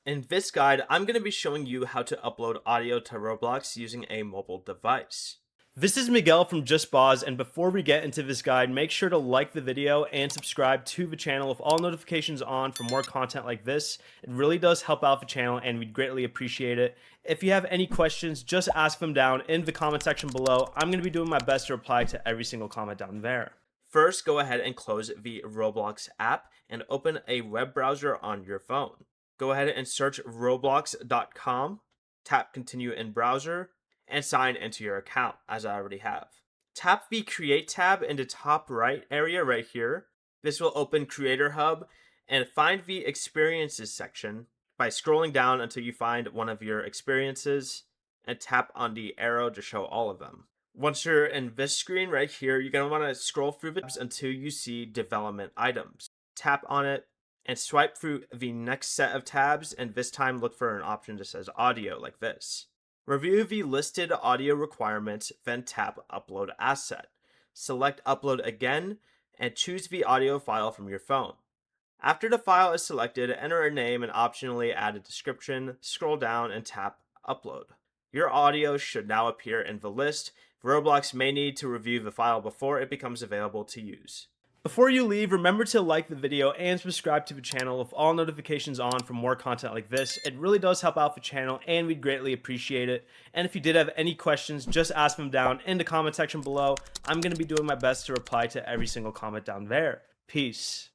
In this guide, I'm going to be showing you how to upload audio to Roblox using a mobile device. This is Miguel from Just Boz, and before we get into this guide, make sure to like the video and subscribe to the channel with all notifications on for more content like this. It really does help out the channel and we'd greatly appreciate it. If you have any questions, just ask them down in the comment section below. I'm going to be doing my best to reply to every single comment down there. First, go ahead and close the Roblox app and open a web browser on your phone. Go ahead and search roblox.com, tap continue in browser, and sign into your account as I already have. Tap the create tab in the top right area right here. This will open Creator Hub and find the experiences section by scrolling down until you find one of your experiences and tap on the arrow to show all of them. Once you're in this screen right here, you're going to want to scroll through the tabs until you see development items. Tap on it and swipe through the next set of tabs, and this time look for an option that says audio like this. Review the listed audio requirements, then tap upload asset. Select upload again and choose the audio file from your phone. After the file is selected, enter a name and optionally add a description, scroll down and tap upload. Your audio should now appear in the list. Roblox may need to review the file before it becomes available to use. Before you leave, remember to like the video and subscribe to the channel with all notifications on for more content like this. It really does help out the channel and we'd greatly appreciate it. And if you did have any questions, just ask them down in the comment section below. I'm going to be doing my best to reply to every single comment down there. Peace.